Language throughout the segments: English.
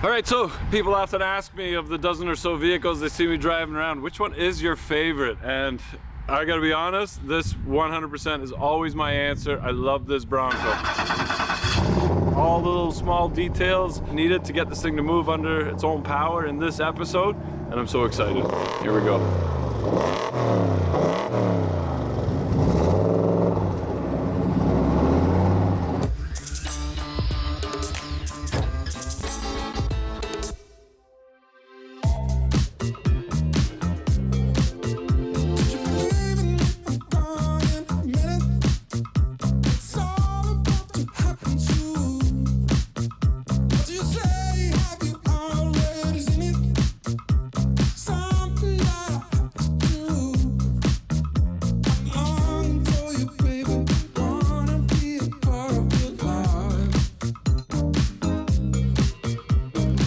All right, so people often ask me of the dozen or so vehicles they see me driving around, which one is your favorite? And I gotta be honest, this 100% is always my answer. I love this Bronco. All the little small details needed to get this thing to move under its own power in this episode, and I'm so excited. Here we go.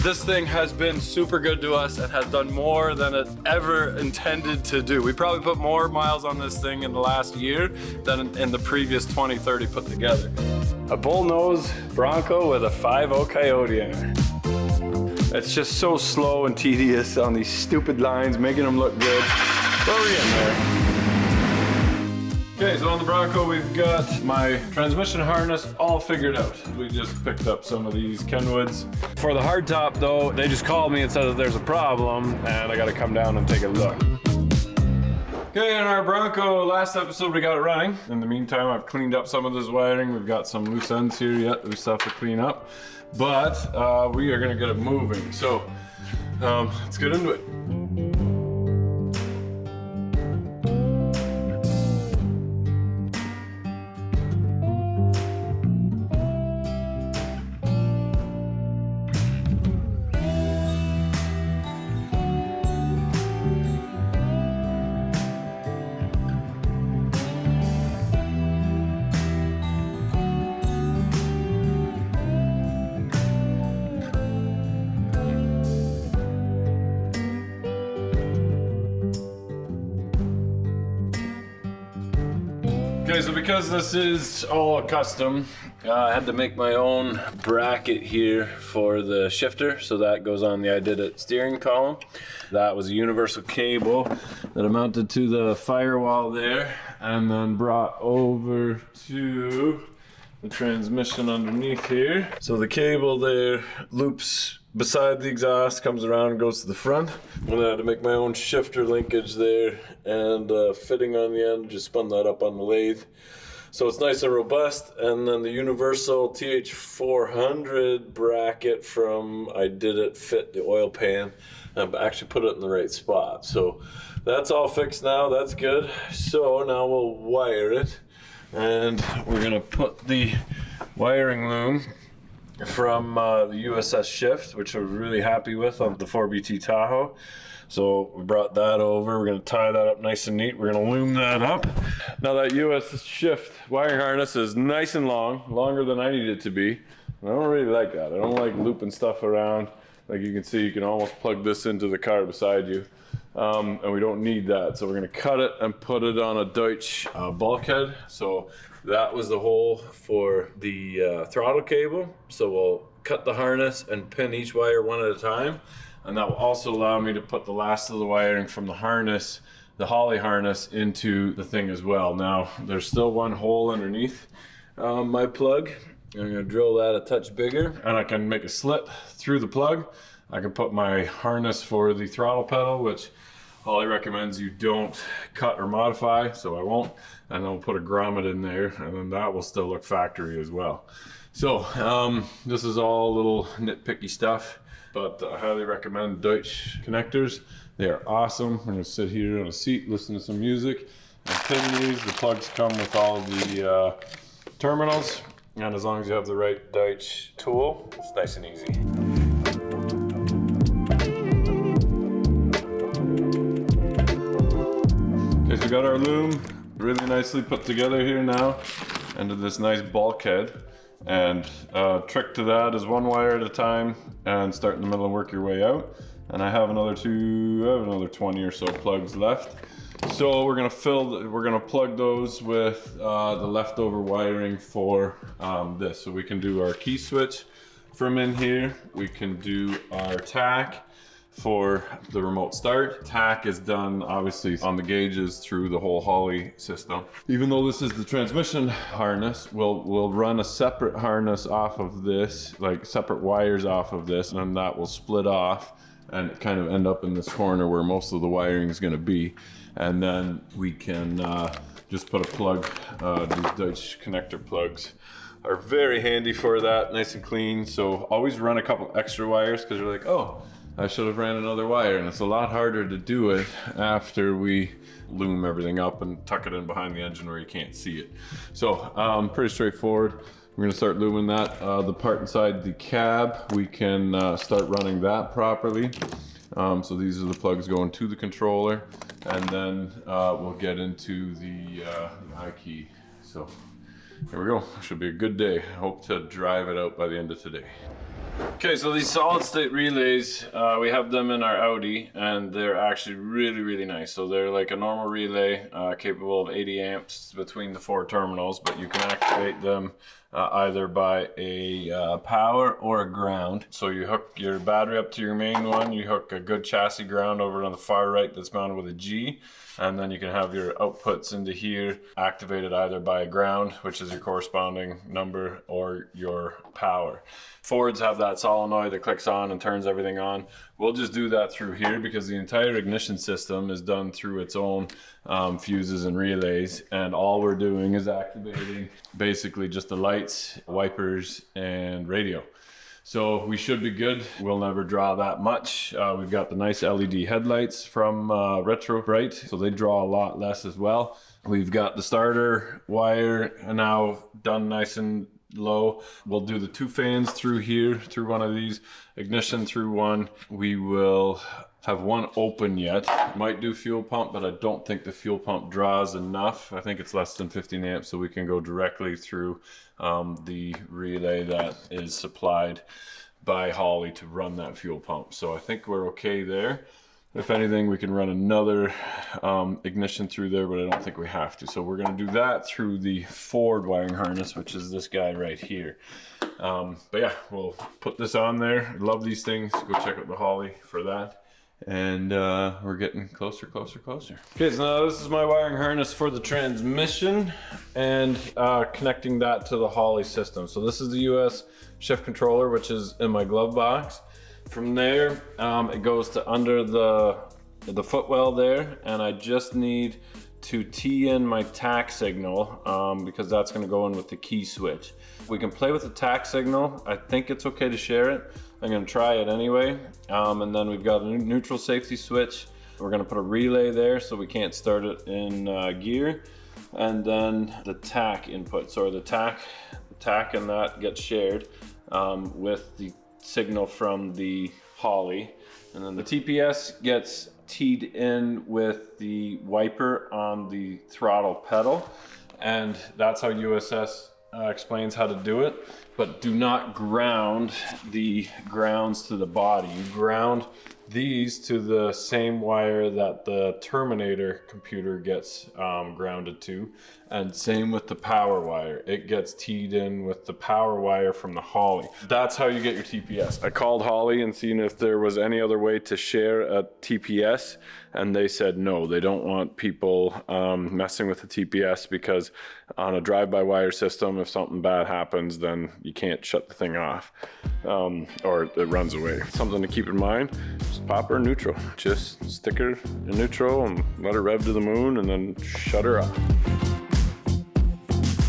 This thing has been super good to us and has done more than it ever intended to do. We probably put more miles on this thing in the last year than in the previous 20, 30 put together. A bull-nosed Bronco with a 5.0 Coyote in it. It's just so slow and tedious on these stupid lines, making them look good. But we're getting there. Okay, so on the Bronco, we've got my transmission harness all figured out. We just picked up some of these Kenwoods. For the hardtop though, they just called me and said that there's a problem and I gotta come down and take a look. Okay, in our Bronco, last episode we got it running. In the meantime, I've cleaned up some of this wiring. We've got some loose ends here yet that we still have to clean up. But we are gonna get it moving. So let's get into it. Okay, so because this is all custom, I had to make my own bracket here for the shifter. So that goes on the I Did It steering column. That was a universal cable that I mounted to the firewall there and then brought over to the transmission underneath here. So the cable there loops beside the exhaust, comes around and goes to the front. And I had to make my own shifter linkage there and fitting on the end, just spun that up on the lathe. So it's nice and robust. And then the universal TH400 bracket from I Did It fit the oil pan and actually put it in the right spot. So that's all fixed now, that's good. So now we'll wire it and we're gonna put the wiring loom from the USS Shift, which I was really happy with on the 4BT Tahoe. So we brought that over. We're gonna tie that up nice and neat. We're gonna loom that up. Now that USS Shift wiring harness is nice and long, longer than I need it to be. And I don't really like that. I don't like looping stuff around. Like you can see, you can almost plug this into the car beside you. And we don't need that. So we're gonna cut it and put it on a Deutsch bulkhead. So that was the hole for the throttle cable. So we'll cut the harness and pin each wire one at a time. And that will also allow me to put the last of the wiring from the harness, the Holley harness, into the thing as well. Now, there's still one hole underneath my plug. I'm gonna drill that a touch bigger and I can make a slit through the plug. I can put my harness for the throttle pedal, which Holley recommends you don't cut or modify, so I won't. And then we'll put a grommet in there, and then that will still look factory as well. So this is all little nitpicky stuff, but I highly recommend Deutsch connectors. They are awesome. I'm gonna sit here on a seat, listen to some music, and pin these. The plugs come with all the terminals, and as long as you have the right Deutsch tool, it's nice and easy. Okay, so we got our loom really nicely put together here now into this nice bulkhead. And trick to that is one wire at a time and start in the middle and work your way out. And I have another 20 or so plugs left. So we're gonna plug those with the leftover wiring for this. So we can do our key switch from in here. We can do our tack for the remote start. Tack is done obviously on the gauges through the whole Holley system. Even though this is the transmission harness, we'll run a separate harness off of this, like separate wires off of this, and then that will split off and kind of end up in this corner where most of the wiring is going to be. And then we can just put a plug. These Deutsch connector plugs are very handy for that, nice and clean. So always run a couple extra wires, because you're like, oh, I should have ran another wire, and it's a lot harder to do it after we loom everything up and tuck it in behind the engine where you can't see it. So pretty straightforward. We're gonna start looming that. The part inside the cab, we can start running that properly. So these are the plugs going to the controller, and then we'll get into the iKey. So here we go. Should be a good day. I hope to drive it out by the end of today. Okay, so these solid state relays, we have them in our Audi, and they're actually really, really nice. So they're like a normal relay, capable of 80 amps between the 4 terminals, but you can activate them either by a power or a ground. So you hook your battery up to your main one, you hook a good chassis ground over on the far right that's mounted with a G, and then you can have your outputs into here activated either by a ground, which is your corresponding number, or your power. Fords have that solenoid that clicks on and turns everything on. We'll just do that through here, because the entire ignition system is done through its own fuses and relays, and all we're doing is activating basically just the lights, wipers, and radio. So we should be good. We'll never draw that much. We've got the nice LED headlights from Retro Bright, so they draw a lot less as well. We've got the starter wire now done nice and low. We'll do the 2 fans through here, through one of these, ignition through one. We will have one open yet. Might do fuel pump, but I don't think the fuel pump draws enough. I think it's less than 15 amps, so we can go directly through the relay that is supplied by Holley to run that fuel pump. So I think we're okay there. If anything, we can run another ignition through there, but I don't think we have to. So we're gonna do that through the Ford wiring harness, which is this guy right here. But yeah, we'll put this on there. Love these things. Go check out the Holley for that. And we're getting closer. Okay, so now this is my wiring harness for the transmission, and connecting that to the Holley system. So this is the US shift controller, which is in my glove box. From there, it goes to under the footwell there, and I just need to tee in my tack signal because that's going to go in with the key switch. We can play with the tack signal. I think it's okay to share it. I'm going to try it anyway. And then we've got a neutral safety switch. We're going to put a relay there so we can't start it in gear. And then the tack input. So the tack and that gets shared with the signal from the Holley. And then the TPS gets teed in with the wiper on the throttle pedal. And that's how USS explains how to do it. But do not ground the grounds to the body. You ground these to the same wire that the Terminator computer gets grounded to, and same with the power wire. It gets teed in with the power wire from the Holley. That's how you get your TPS. I called Holley and seen if there was any other way to share a TPS, and they said no, they don't want people messing with the TPS, because on a drive-by-wire system, if something bad happens, then you can't shut the thing off, or it runs away. Something to keep in mind. Just pop her in neutral. Just stick her in neutral and let her rev to the moon, and then shut her off.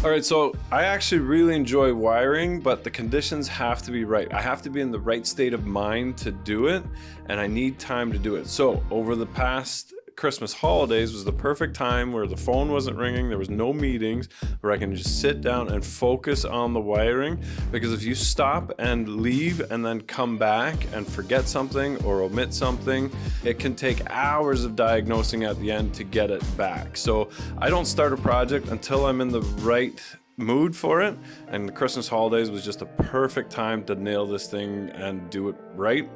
All right, so I actually really enjoy wiring, but the conditions have to be right. I have to be in the right state of mind to do it, and I need time to do it. So over the past Christmas holidays was the perfect time where the phone wasn't ringing, there was no meetings, where I can just sit down and focus on the wiring. Because if you stop and leave and then come back and forget something or omit something, it can take hours of diagnosing at the end to get it back. So I don't start a project until I'm in the right mood for it, and the Christmas holidays was just a perfect time to nail this thing and do it right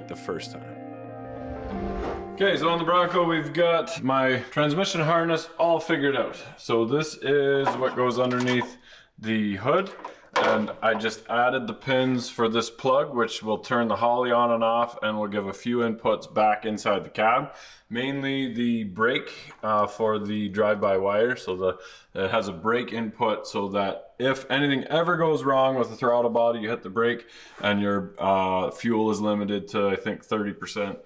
the first time. Okay, so on the Bronco, we've got my transmission harness all figured out. So this is what goes underneath the hood, and I just added the pins for this plug, which will turn the Holley on and off and will give a few inputs back inside the cab. Mainly the brake for the drive-by-wire, so it has a brake input so that if anything ever goes wrong with the throttle body, you hit the brake and your fuel is limited to, I think, 30%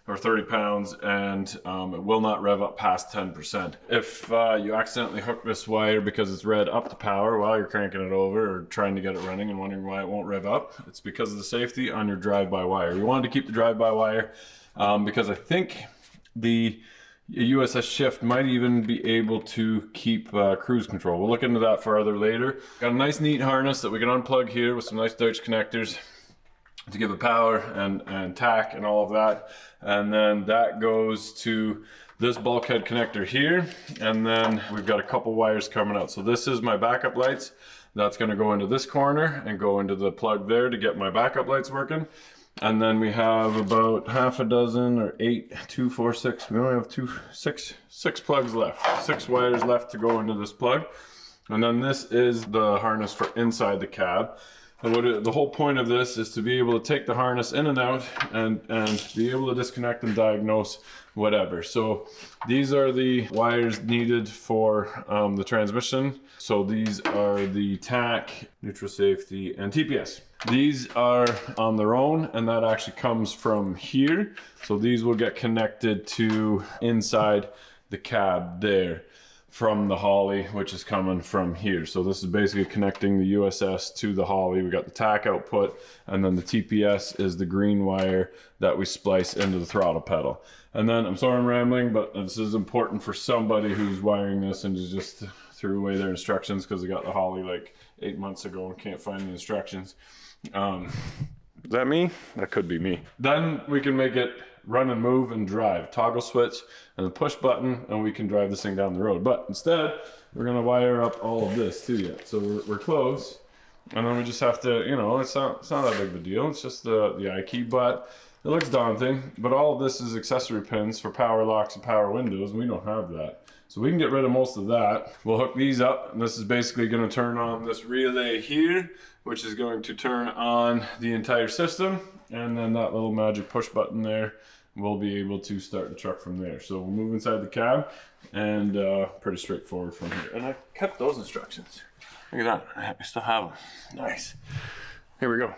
or 30 pounds, and it will not rev up past 10%. If you accidentally hook this wire because it's read up to power while you're cranking it over or trying to get it running and wondering why it won't rev up, it's because of the safety on your drive-by-wire. We wanted to keep the drive-by-wire because I think the USS shift might even be able to keep cruise control. We'll look into that further later. Got a nice neat harness that we can unplug here with some nice Deutsch connectors to give it power and tack and all of that. And then that goes to this bulkhead connector here. And then we've got a couple wires coming out. So this is my backup lights. That's gonna go into this corner and go into the plug there to get my backup lights working. And then we have about half a dozen or 8, 2, 4, 6. We only have six plugs left. 6 wires left to go into this plug. And then this is the harness for inside the cab. And the whole point of this is to be able to take the harness in and out and be able to disconnect and diagnose whatever. So these are the wires needed for the transmission. So these are the TAC, neutral safety, and TPS. These are on their own, and that actually comes from here. So these will get connected to inside the cab there from the Holley, which is coming from here. So this is basically connecting the USS to the Holley. We got the TAC output, and then the TPS is the green wire that we splice into the throttle pedal. And then, I'm sorry I'm rambling, but this is important for somebody who's wiring this and just threw away their instructions because they got the Holley like 8 months ago and can't find the instructions. Is that me? That could be me. Then we can make it run and move and drive. Toggle switch and the push button, and we can drive this thing down the road. But instead, we're gonna wire up all of this too yet. So we're close, and then we just have to, you know, it's not that big of a deal. It's just the iKey, but it looks daunting. But all of this is accessory pins for power locks and power windows, and we don't have that. So we can get rid of most of that. We'll hook these up, and this is basically gonna turn on this relay here, which is going to turn on the entire system. And then that little magic push button there, we'll be able to start the truck from there. So we'll move inside the cab, and pretty straightforward from here. And I kept those instructions. Look at that, I still have them. Nice. Here we go.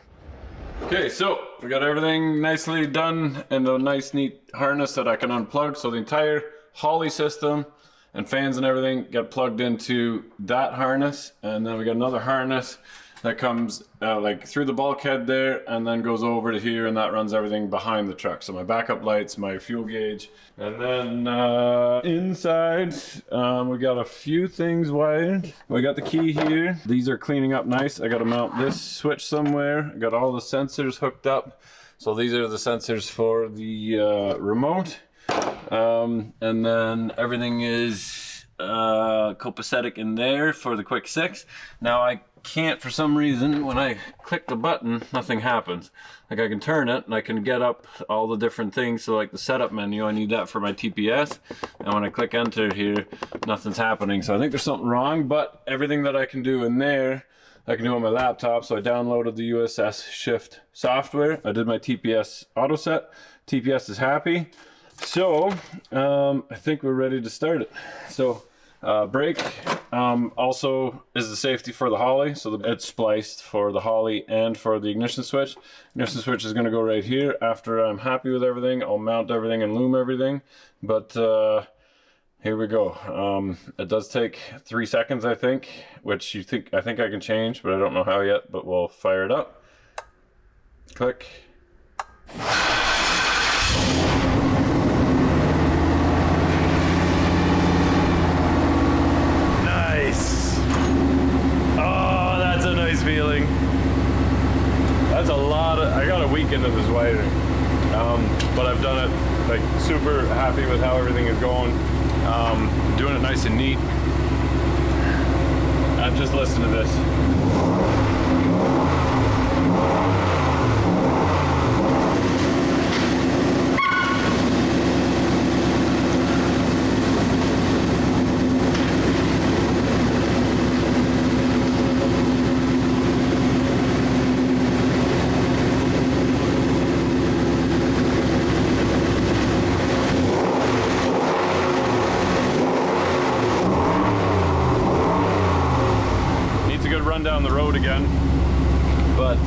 Okay, so we got everything nicely done in a nice neat harness that I can unplug. So the entire Holley system and fans and everything get plugged into that harness. And then we got another harness that comes like through the bulkhead there and then goes over to here, and that runs everything behind the truck. So my backup lights, my fuel gauge, and then inside we got a few things wired. We got the key here. These are cleaning up nice. I got to mount this switch somewhere. I got all the sensors hooked up. So these are the sensors for the remote, and then everything is copacetic in there for the quick 6. Now I can't, for some reason, when I click the button, nothing happens. Like I can turn it and I can get up all the different things. So like the setup menu, I need that for my TPS. And when I click enter here, nothing's happening. So I think there's something wrong, but everything that I can do in there, I can do on my laptop. So I downloaded the USS Shift software. I did my TPS auto set. TPS is happy. So I think we're ready to start it. So brake also is the safety for the Holley, so it's spliced for the Holley and for the ignition switch. Ignition switch is going to go right here. After I'm happy with everything, I'll mount everything and loom everything. But here we go. It does take 3 seconds, I think, which I think I can change, but I don't know how yet. But we'll fire it up. Click. Feeling. That's a lot of, I got a week into this wiring, but I've done it like super happy with how everything is going. Doing it nice and neat. And just listen to this.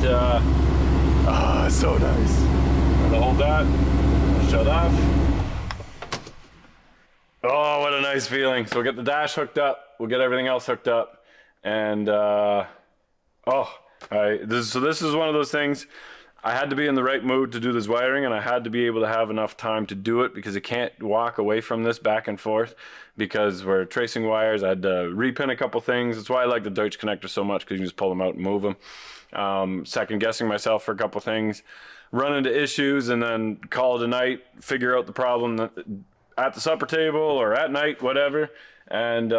oh, it's so nice. I'm gonna hold that, shut off. Oh, what a nice feeling. So we'll get the dash hooked up, we'll get everything else hooked up, and this is one of those things. I had to be in the right mood to do this wiring, and I had to be able to have enough time to do it because I can't walk away from this back and forth because we're tracing wires. I had to repin a couple things. That's why I like the Deutsch connector so much, because you can just pull them out and move them. Second guessing myself for a couple things, run into issues, and then call it a night, figure out the problem at the supper table or at night, whatever, and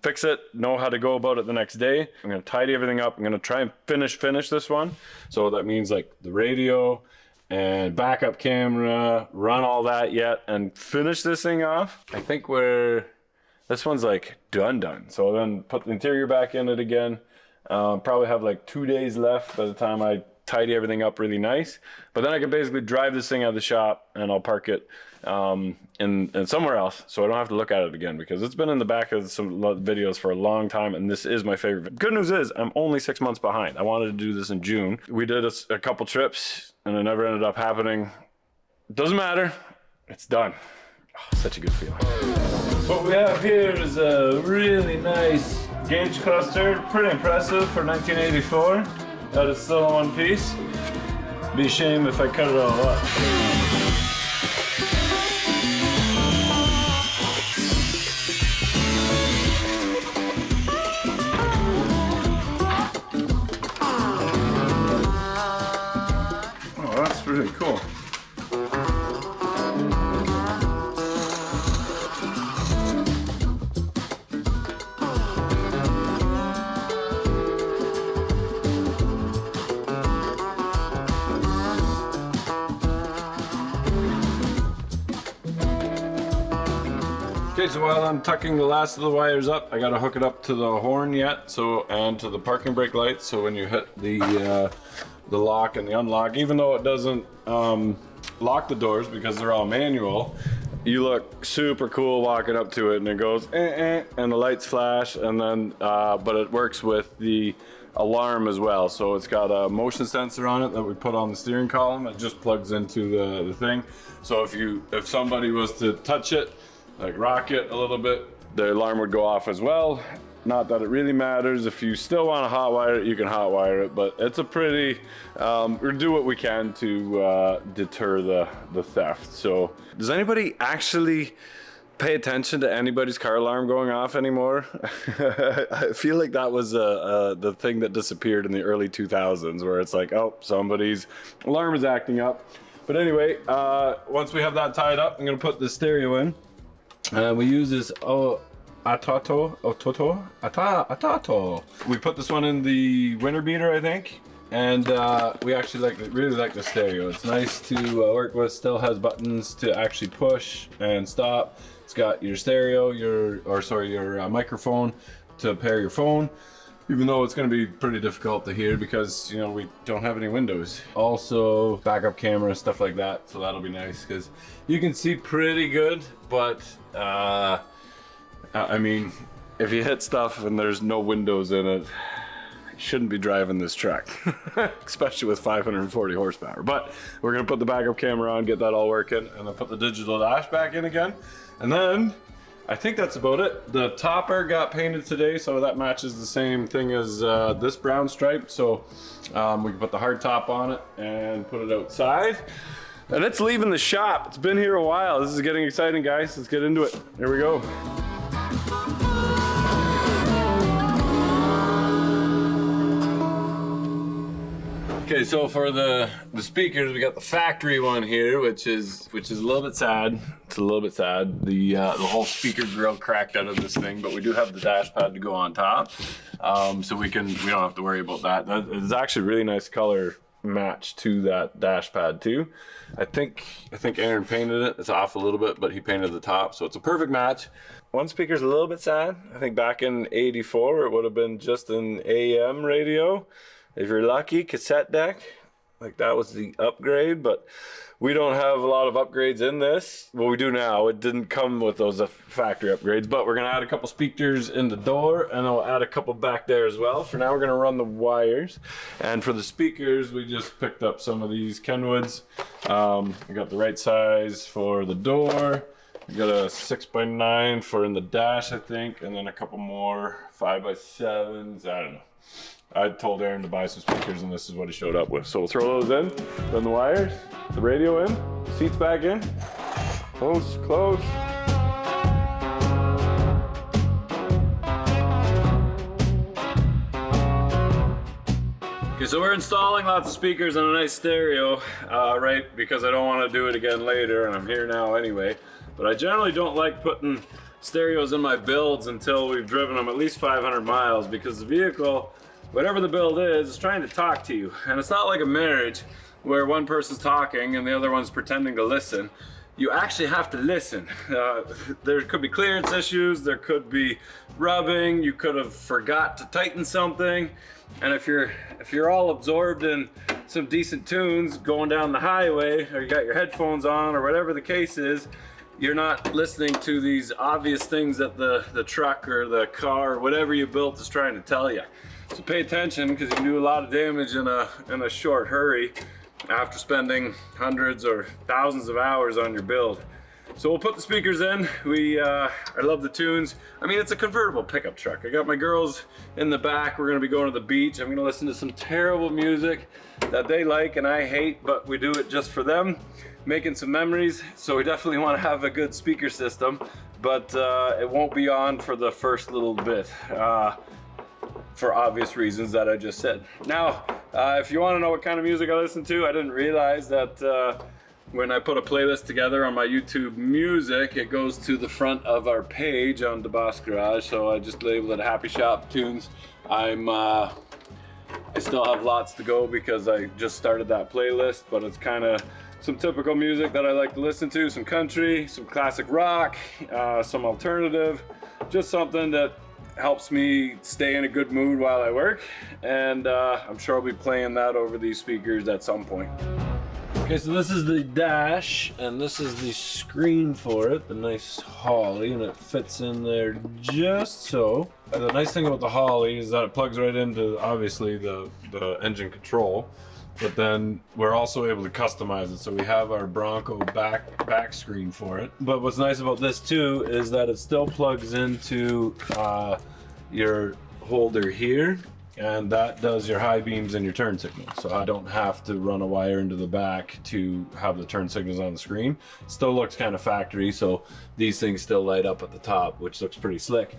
fix it, know how to go about it the next day. I'm gonna tidy everything up. I'm gonna try and finish this one. So that means like the radio and backup camera, run all that yet, and finish this thing off. I think this one's like done. So then put the interior back in it again. Probably have like 2 days left by the time I tidy everything up really nice. But then I can basically drive this thing out of the shop and I'll park it in somewhere else, so I don't have to look at it again, because it's been in the back of some videos for a long time, and this is my favorite. Good news is I'm only 6 months behind. I wanted to do this in June. We did a couple trips and it never ended up happening. Doesn't matter, it's done. Oh, such a good feeling. What we have here is a really nice gauge cluster, pretty impressive for 1984. That is still in one piece. Be a shame if I cut it all up. Really cool. Okay, so while I'm tucking the last of the wires up, I gotta hook it up to the horn yet, and to the parking brake lights, so when you hit the lock and the unlock, even though it doesn't lock the doors because they're all manual, you look super cool walking up to it, and it goes and the lights flash, and then but it works with the alarm as well. So it's got a motion sensor on it that we put on the steering column. It just plugs into the thing. So if somebody was to touch it, like rock it a little bit, the alarm would go off as well. Not that it really matters. If you still want to hotwire it, you can hotwire it, but it's a pretty, we'll do what we can to deter the theft. So does anybody actually pay attention to anybody's car alarm going off anymore? I feel like that was the thing that disappeared in the early 2000s, where it's like, oh, somebody's alarm is acting up. But anyway, once we have that tied up, I'm gonna put the stereo in. We use this Atato. We put this one in the winter beater, I think, and we actually really like the stereo. It's nice to work with. Still has buttons to actually push and stop. It's got your stereo, your microphone to pair your phone, even though it's going to be pretty difficult to hear because, you know, we don't have any windows. Also backup camera, stuff like that, so that'll be nice because you can see pretty good, but I mean, if you hit stuff and there's no windows in it, you shouldn't be driving this truck, especially with 540 horsepower. But we're gonna put the backup camera on, get that all working, and then put the digital dash back in again. And then I think that's about it. The topper got painted today, so that matches the same thing as this brown stripe. So we can put the hard top on it and put it outside. And it's leaving the shop. It's been here a while. This is getting exciting, guys. Let's get into it. Here we go. Okay, so for the speakers, we got the factory one here, which is a little bit sad. It's a little bit sad. The whole speaker grill cracked out of this thing, but we do have the dash pad to go on top, so we don't have to worry about that. That is actually a really nice color match to that dash pad too. I think Aaron painted it. It's off a little bit, but he painted the top, so it's a perfect match. One speaker's a little bit sad. I think back in '84, it would have been just an AM radio. If you're lucky, cassette deck. Like that was the upgrade, but we don't have a lot of upgrades in this. Well, we do now. It didn't come with those factory upgrades, but we're gonna add a couple speakers in the door, and I'll add a couple back there as well. For now, we're gonna run the wires. And for the speakers, we just picked up some of these Kenwoods. We got the right size for the door. We got a 6x9 for in the dash, I think, and then a couple more 5x7s. I don't know. I told Aaron to buy some speakers, and this is what he showed up with. So we'll throw those in, run the wires, the radio in, seats back in, close, close. Okay, so we're installing lots of speakers and a nice stereo, right? Because I don't want to do it again later, and I'm here now anyway. But I generally don't like putting stereos in my builds until we've driven them at least 500 miles, because the vehicle, whatever the build is trying to talk to you. And it's not like a marriage where one person's talking and the other one's pretending to listen. You actually have to listen. There could be clearance issues, there could be rubbing, you could have forgot to tighten something. And if you're all absorbed in some decent tunes going down the highway, or you got your headphones on, or whatever the case is, you're not listening to these obvious things that the truck or the car or whatever you built is trying to tell you. So pay attention, because you can do a lot of damage in a short hurry after spending hundreds or thousands of hours on your build. So we'll put the speakers in. I love the tunes. I mean, it's a convertible pickup truck. I got my girls in the back. We're gonna be going to the beach. I'm gonna listen to some terrible music that they like and I hate, but we do it just for them, making some memories. So we definitely want to have a good speaker system, but it won't be on for the first little bit. For obvious reasons that I just said. Now, if you want to know what kind of music I listen to, I didn't realize that when I put a playlist together on my YouTube music, it goes to the front of our page on DEBOSS Garage, so I just labeled it Happy Shop Tunes. I still have lots to go because I just started that playlist, but it's kind of some typical music that I like to listen to, some country, some classic rock, some alternative, just something that helps me stay in a good mood while I work, and I'm sure I'll be playing that over these speakers at some point. Okay, so this is the dash, and this is the screen for it, the nice Holley, and it fits in there just so. And the nice thing about the Holley is that it plugs right into, obviously, the engine control, but then we're also able to customize it. So we have our Bronco back screen for it. But what's nice about this too is that it still plugs into your holder here, and that does your high beams and your turn signals. So I don't have to run a wire into the back to have the turn signals on the screen. It still looks kind of factory, so these things still light up at the top, which looks pretty slick.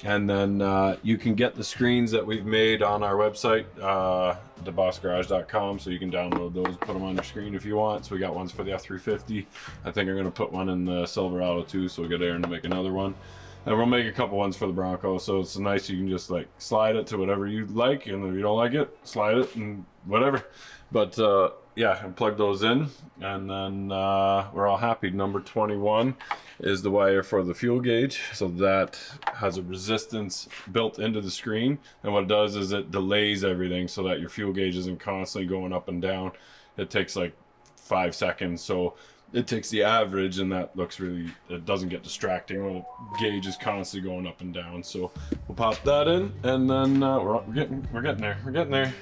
And then you can get the screens that we've made on our website, debossgarage.com, so you can download those, put them on your screen if you want. So we got ones for the F350. I think I'm gonna put one in the Silverado too, so we got Aaron to make another one. And we'll make a couple ones for the Bronco, so it's nice. You can just like slide it to whatever you like, and if you don't like it, slide it and whatever. But yeah, and plug those in, and then we're all happy. Number 21 is the wire for the fuel gauge, so that has a resistance built into the screen, and what it does is it delays everything so that your fuel gauge isn't constantly going up and down. It takes like 5 seconds, so it takes the average, and that looks really, it doesn't get distracting when the gauge is constantly going up and down. So we'll pop that in, and then we're getting there.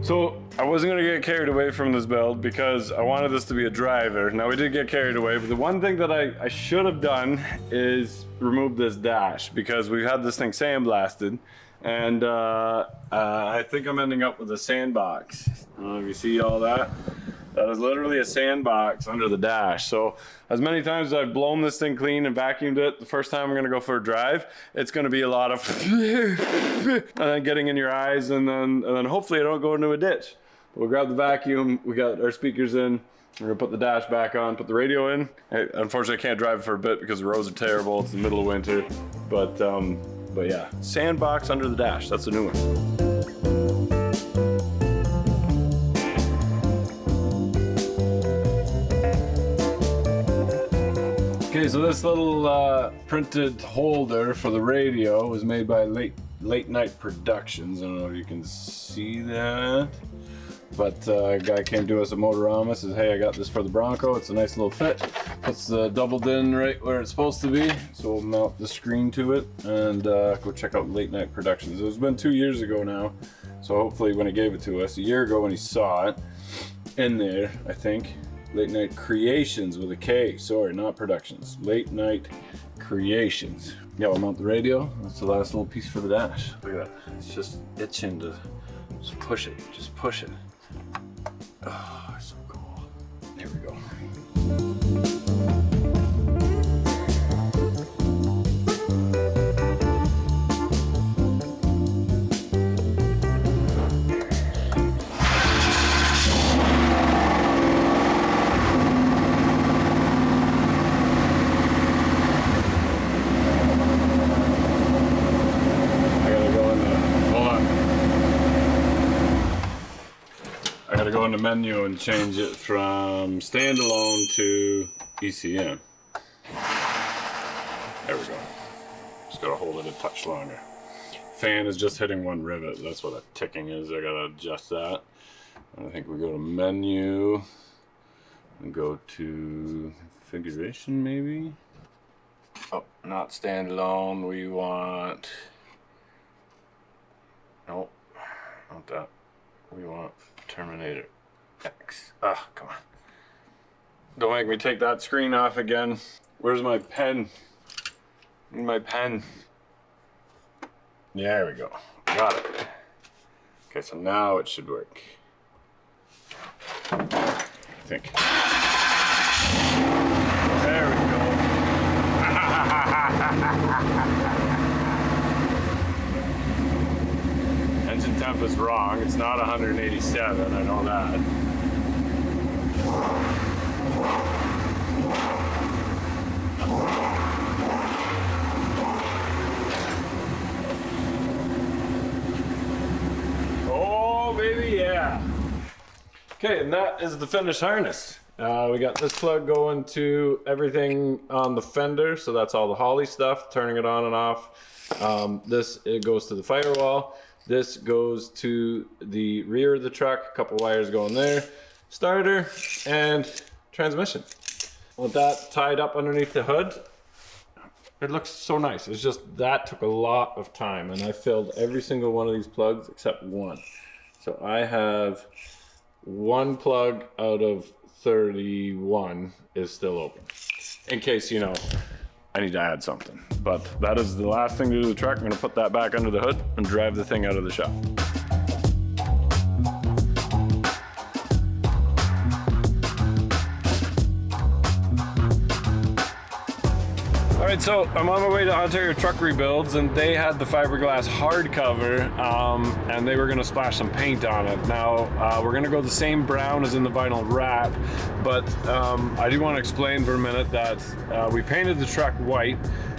So I wasn't gonna get carried away from this build because I wanted this to be a driver. Now we did get carried away, but the one thing that I should have done is remove this dash, because we've had this thing sandblasted, and I think I'm ending up with a sandbox. I don't know if you see all that. That is literally a sandbox under the dash. So as many times as I've blown this thing clean and vacuumed it, the first time I'm gonna go for a drive, it's gonna be a lot of and then getting in your eyes, and then hopefully I don't go into a ditch. We'll grab the vacuum, we got our speakers in, we're gonna put the dash back on, put the radio in. Unfortunately I can't drive it for a bit because the roads are terrible, it's the middle of winter. But yeah, sandbox under the dash, that's a new one. Okay, so this little printed holder for the radio was made by Late Night Productions. I don't know if you can see that, but a guy came to us at Motorama, says, hey, I got this for the Bronco. It's a nice little fit. Puts the doubled in right where it's supposed to be. So we'll mount the screen to it and go check out Late Night Productions. It's been 2 years ago now, so hopefully when he gave it to us, a year ago when he saw it, in there, I think, Late Night Creations with a K. Sorry, not Productions. Late Night Creations. Yeah, we'll mount the radio. That's the last little piece for the dash. Look at that. It's just itching to just push it. Just push it. Oh, so cool. Here we go. Go in the menu and change it from standalone to ECM. There we go. Just gotta hold it a touch longer. Fan is just hitting one rivet. That's what that ticking is. I gotta adjust that. And I think we go to menu and go to configuration maybe. Oh, not standalone. We want, nope, not that. We want Terminator X. Ah, come on. Don't make me take that screen off again. Where's my pen? Need my pen. Yeah, there we go. Got it. Okay, so now it should work. I think. There we go. Engine temp is wrong. It's not 187. I know that. Oh, baby, yeah. Okay, and that is the finished harness. We got this plug going to everything on the fender, so that's all the Holley stuff, turning it on and off. It goes to the firewall. This goes to the rear of the truck, a couple wires going there, starter, and transmission. With that tied up underneath the hood, it looks so nice. It's just, that took a lot of time, and I filled every single one of these plugs except one. So I have one plug out of 31 is still open, in case, you know, I need to add something. But that is the last thing to do to the truck. I'm gonna put that back under the hood and drive the thing out of the shop. All right, so I'm on my way to Ontario Truck Rebuilds, and they had the fiberglass hardcover, and they were gonna splash some paint on it. Now, we're gonna go the same brown as in the vinyl wrap, but I do wanna explain for a minute that we painted the truck white,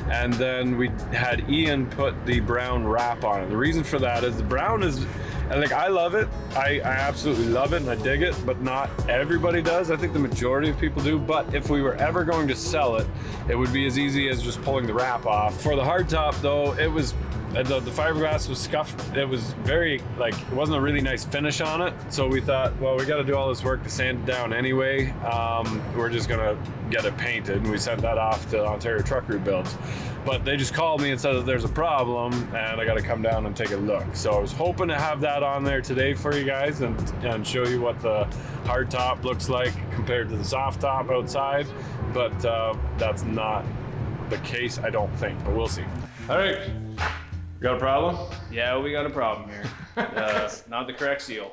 and then we had Ian put the brown wrap on it. The reason for that is the brown is, like, I love it. I absolutely love it and I dig it, but not everybody does. I think the majority of people do, but if we were ever going to sell it, it would be as easy as just pulling the wrap off. For the hardtop though, it was, the fiberglass was scuffed. It was very, like, it wasn't a really nice finish on it. So we thought, well, we got to do all this work to sand it down anyway. We're just gonna get it painted, and we sent that off to Ontario Truck Rebuilds. But they just called me and said that there's a problem, and I got to come down and take a look. So I was hoping to have that on there today for you guys and show you what the hard top looks like compared to the soft top outside. But that's not the case, I don't think. But we'll see. All right. Got a problem? Yeah, we got a problem here. Not the correct seal.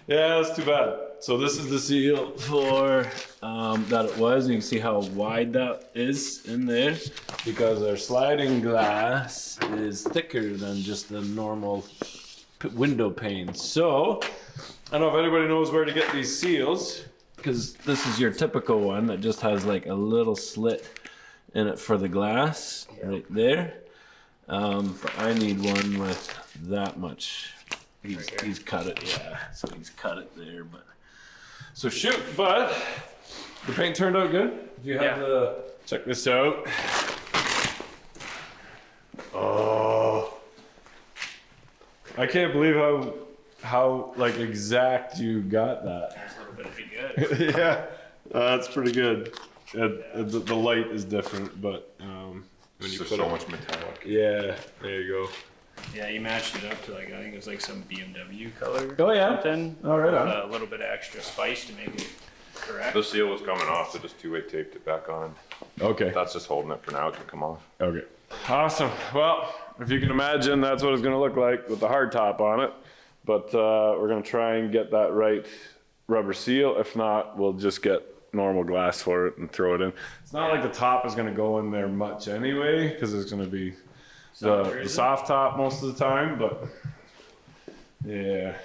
Yeah, that's too bad. So this is the seal for that it was. And you can see how wide that is in there, because our sliding glass is thicker than just the normal window pane. So I don't know if anybody knows where to get these seals, because this is your typical one that just has like a little slit in it for the glass right there. But I need one with that much. He's cut it, yeah. So he's cut it there, but so shoot. But the paint turned out good. Do you have Check this out. Oh, I can't believe how like exact you got that. There's a little bit of good. Yeah, that's pretty good. The light is different, but when you put so much metallic. yeah, there you go. Yeah, you matched it up to like, I think it was like some BMW color. Oh, yeah? Something. Oh, right on. A little bit of extra spice to make it correct. The seal was coming off, so just two-way taped it back on. Okay. That's just holding it for now. It can come off. Okay. Awesome. Well, if you can imagine, that's what it's going to look like with the hard top on it. But we're going to try and get that right rubber seal. If not, we'll just get normal glass for it and throw it in. It's not like the top is going to go in there much anyway, because it's going to be the soft top most of the time, but yeah.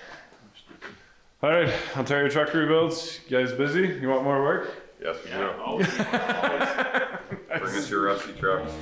All right, Ontario truck rebuilds. You guys busy? You want more work? Yes, we Yeah, do. always. Bring us your rusty trucks.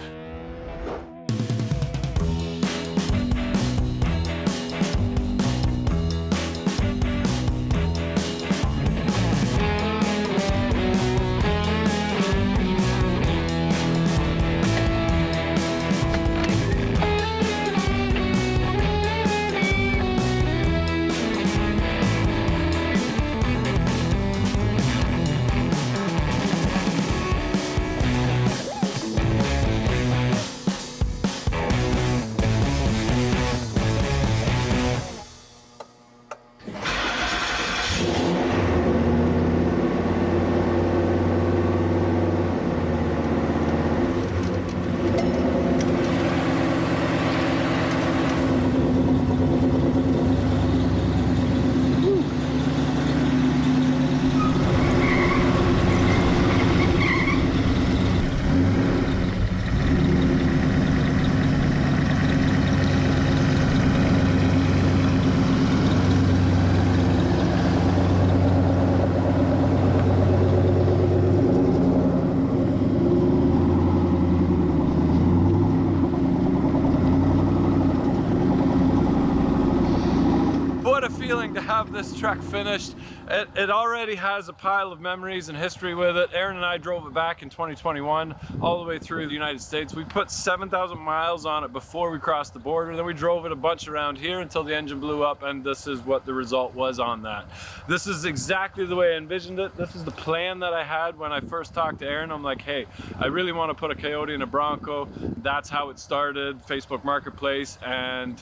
To have this truck finished. It already has a pile of memories and history with it. Aaron and I drove it back in 2021 all the way through the United States. We put 7,000 miles on it before we crossed the border. Then we drove it a bunch around here until the engine blew up, and this is what the result was on that. This is exactly the way I envisioned it. This is the plan that I had when I first talked to Aaron. I'm like, hey, I really want to put a Coyote in a Bronco. That's how it started, Facebook Marketplace, and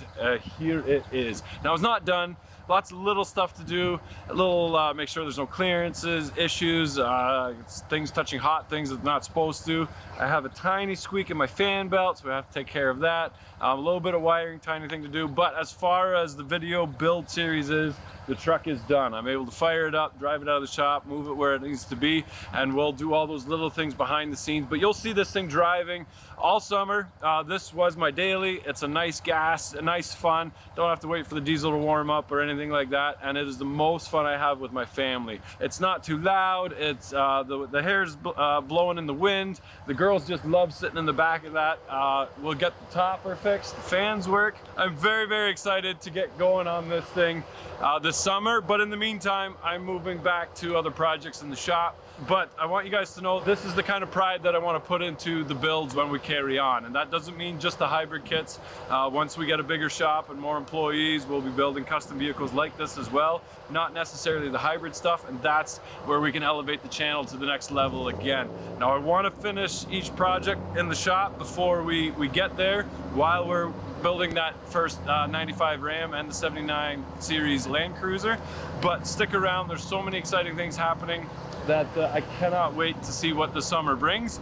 here it is. Now it's not done. Lots of little stuff to do, make sure there's no clearances, issues, things touching hot things that's not supposed to. I have a tiny squeak in my fan belt, so we have to take care of that. A little bit of wiring, tiny thing to do, but as far as the video build series is, the truck is done. I'm able to fire it up, drive it out of the shop, move it where it needs to be, and we'll do all those little things behind the scenes. But you'll see this thing driving all summer. This was my daily. It's a nice gas, a nice fun. Don't have to wait for the diesel to warm up or anything like that, and it is the most fun I have with my family. It's not too loud. It's the hair's blowing in the wind. The girls just love sitting in the back of that. We'll get the topper fixed, the fans work. I'm very, very excited to get going on this thing this summer, but in the meantime, I'm moving back to other projects in the shop. But I want you guys to know this is the kind of pride that I want to put into the builds when we carry on, and that doesn't mean just the hybrid kits. Once we get a bigger shop and more employees, we'll be building custom vehicles like this as well, not necessarily the hybrid stuff, and that's where we can elevate the channel to the next level again. Now I want to finish each project in the shop before we get there, while we're building that first 95 Ram and the 79 series Land Cruiser. But stick around, there's so many exciting things happening that I cannot wait to see what the summer brings.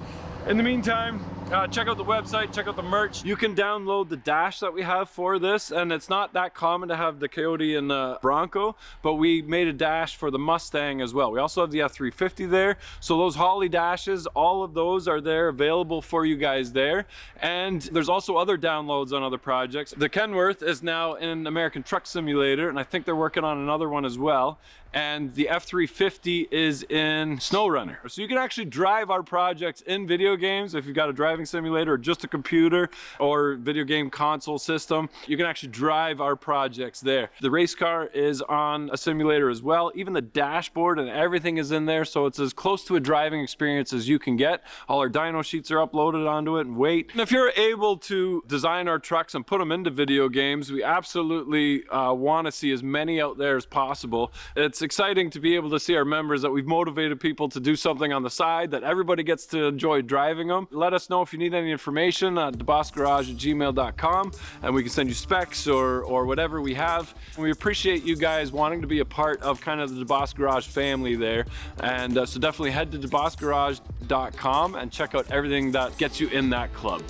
In the meantime, check out the website, check out the merch. You can download the dash that we have for this, and it's not that common to have the Coyote and the Bronco, but we made a dash for the Mustang as well. We also have the F350 there, so those Holley dashes, all of those are there available for you guys there. And there's also other downloads on other projects. The Kenwood is now in American Truck Simulator, and I think they're working on another one as well. and the F350 is in SnowRunner. So you can actually drive our projects in video games. If you've got a driving simulator or just a computer or video game console system, you can actually drive our projects there. The race car is on a simulator as well. Even the dashboard and everything is in there, so it's as close to a driving experience as you can get. All our dyno sheets are uploaded onto it and weight. And if you're able to design our trucks and put them into video games, we absolutely want to see as many out there as possible. It's exciting to be able to see our members that we've motivated people to do something on the side, that everybody gets to enjoy driving them. Let us know if you need any information at debossgarage@gmail.com, and we can send you specs or whatever we have. And we appreciate you guys wanting to be a part of kind of the DEBOSS Garage family there. And so definitely head to debossgarage.com and check out everything that gets you in that club.